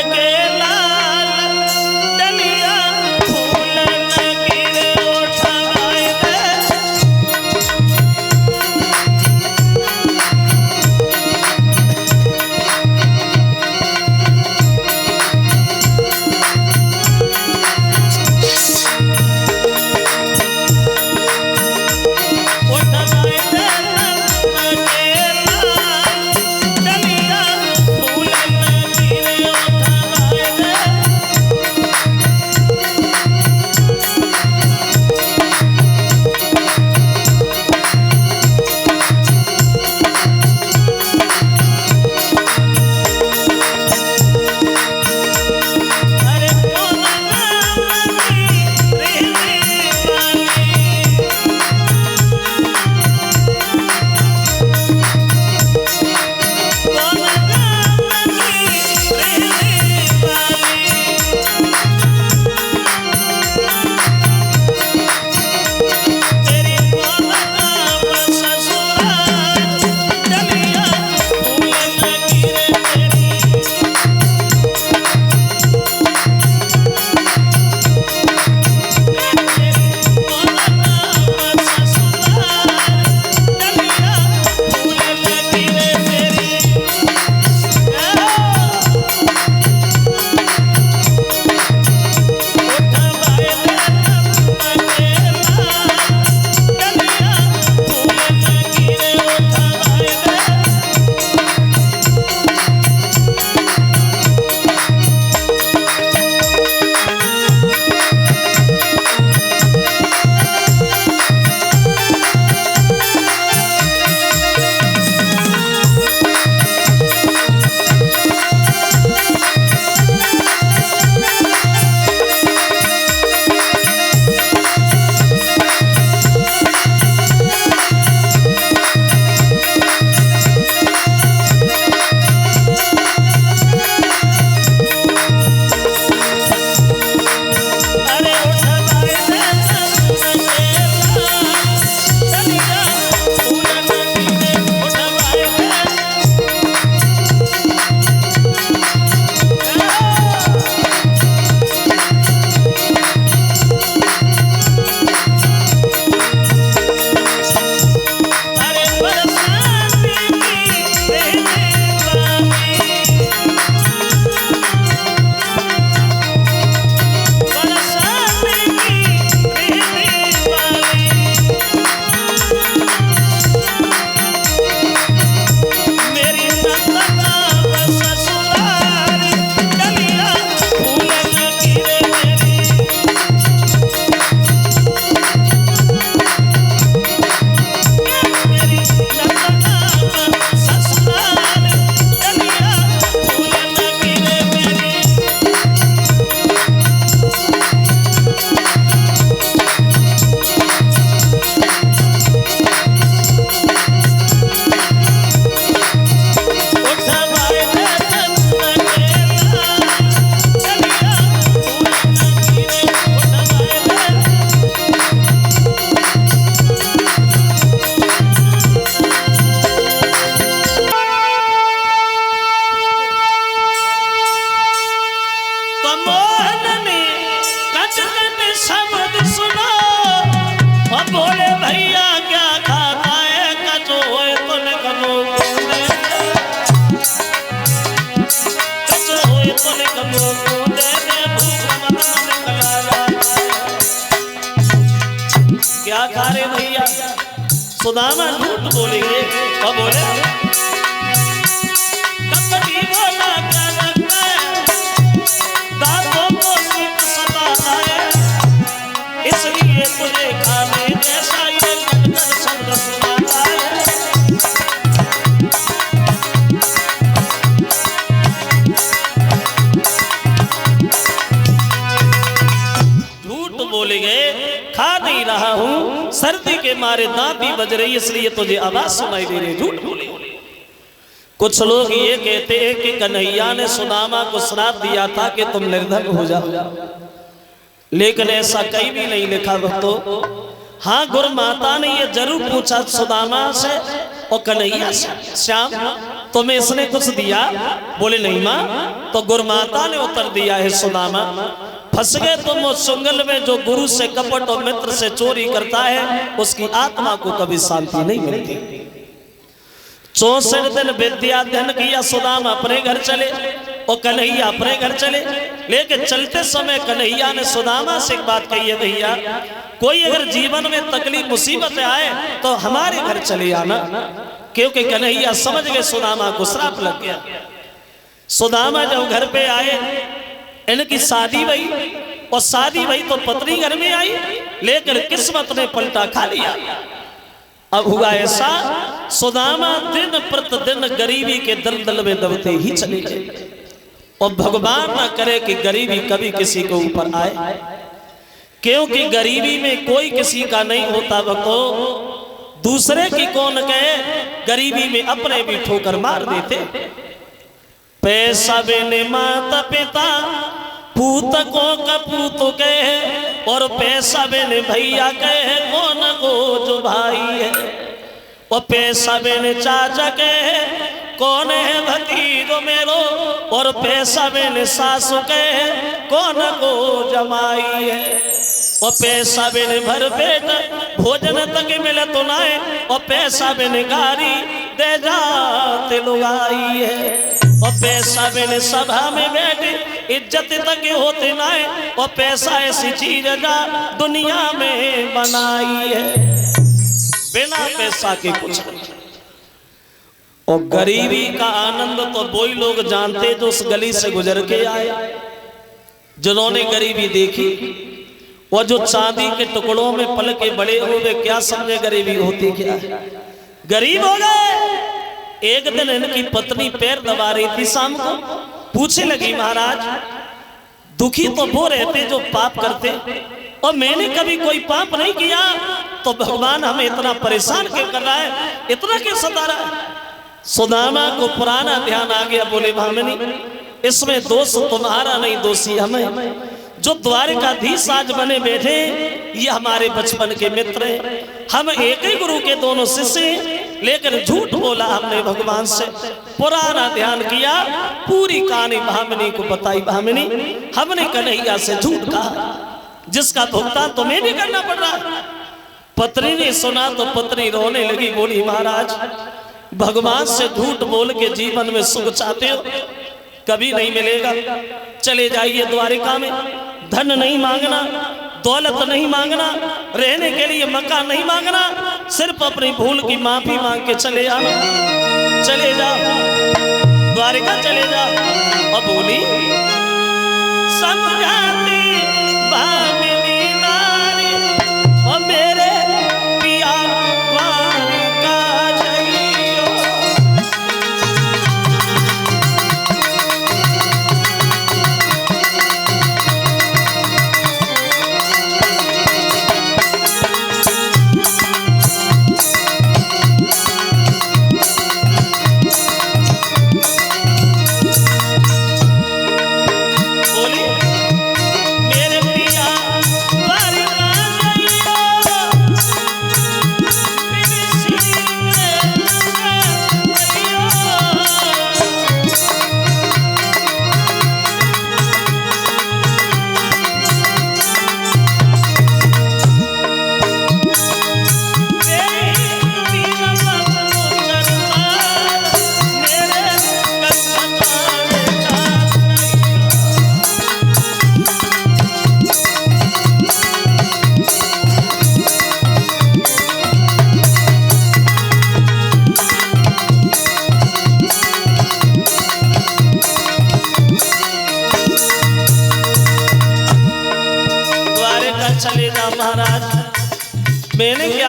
के लाल डलिया फूल न गिरे उठाए दे। क्या खा रहे भैया? सुदामा झूठ बोलेंगे और बोले कपटी बोला क्या लगता है, दांतों को सीख सताता है, इसलिए तुझे खाने जैसा ये गदगद शब्द सुनाता है। बोले गए खा नहीं रहा हूं, सर्दी के मारे दांत भी बज रही इसलिए तुझे आवाज सुनाई दे रही। झूठ बोले। कुछ लोग ये कहते हैं कि कन्हैया ने सुदामा को श्राप दिया था कि तुम निर्धन हो जाओ, लेकिन ऐसा कहीं भी नहीं लिखा भक्तों। हाँ, गुरु माता ने ये जरूर पूछा सुदामा से और कन्हैया से, श्याम तुम्हें इसने कुछ दिया? बोले नहीं माँ। तो गुरुमाता ने उत्तर दिया है सुदामा, फंस गए तुम उस चुंगल में जो गुरु से कपट और मित्र से चोरी करता है, उसकी आत्मा को कभी शांति नहीं मिलती। 64 दिन विद्या अध्ययन किया सुदामा, अपने घर चले और कन्हैया अपने घर चले। लेकिन चलते समय कन्हैया ने सुदामा से एक बात कही है, भैया कोई अगर जीवन में तकलीफ मुसीबत आए तो हमारे घर चले आना, क्योंकि कन्हैया समझ गए सुदामा को श्राप लग गया। सुदामा जब घर पे आए, इनकी शादी भई, और शादी भई तो पत्नी घर में आई, लेकिन किस्मत ने पलटा खा लिया। अब हुआ ऐसा, सुदामा दिन प्रतिदिन गरीबी के दलदल में दबते ही चले गए। और भगवान ना करे कि गरीबी कभी किसी को ऊपर आए, क्योंकि गरीबी में कोई किसी का नहीं होता। बको दूसरे की कौन कहे, गरीबी में अपने भी ठोकर मार देते। पैसा बिन माता पिता पूत को कपूत कहे, और पैसा बिन भैया कहे कौन को जो भाई है। और पैसा बिन चाचा कहे कौन है भतीजो मेरो, और पैसा बिन सासु कहे कौन को जमाई है। और पैसा बिन भर पेट भोजन तक मिले तो नाए, और पैसा बिन गारी दे जाते लुगाई है। और पैसा बिन सभा में बैठे इज्जत तक होते नाए, और पैसा ऐसी चीज जा दुनिया में बनाई है। बिना पैसा के कुछ नहीं। और गरीबी का आनंद तो वही लोग जानते जो उस गली से गुजर के आए, जिन्होंने गरीबी देखी। और जो चांदी के टुकड़ों में पल के बड़े हो वे क्या समझे गरीबी होती क्या है। गरीब हो गए। एक दिन इनकी पत्नी पैर दबा रही थी, शाम को पूछने लगी, महाराज दुखी तो वो रहते जो पाप करते, और मैंने कभी कोई पाप नहीं किया, तो भगवान हमें इतना परेशान क्यों कर रहा है, इतना क्यों सता रहा है। सुदामा को पुराना ध्यान आ गया। बोले भामिनी, इसमें दोष तुम्हारा नहीं, दोषी हमें। जो द्वारिकाधीश आज बने बैठे ये हमारे बचपन के मित्र हैं। हम एक ही गुरु के दोनों शिष्य हैं, लेकिन झूठ बोला हमने भगवान से। पुराना ध्यान किया, पूरी कहानी भामिनी को बताई। भामिनी, हमने कन्हैया से झूठ कहा, जिसका भुगतान तुम्हें भी करना पड़ रहा। पत्नी ने सुना तो पत्नी रोने लगी। बोली महाराज, भगवान से झूठ बोल के जीवन में सुख चाहते हो, कभी नहीं मिलेगा। चले जाइए द्वारिका में, धन नहीं मांगना, दौलत नहीं मांगना, रहने के लिए मकान नहीं मांगना, सिर्फ अपनी भूल की माफी मांग के चले आना। चले जाओ द्वारिका, चले जाओ। और बोली समझाती भामिनी नारी, और मेरे पिया द्वारिका जाइयो। चले जा महाराज, मैंने क्या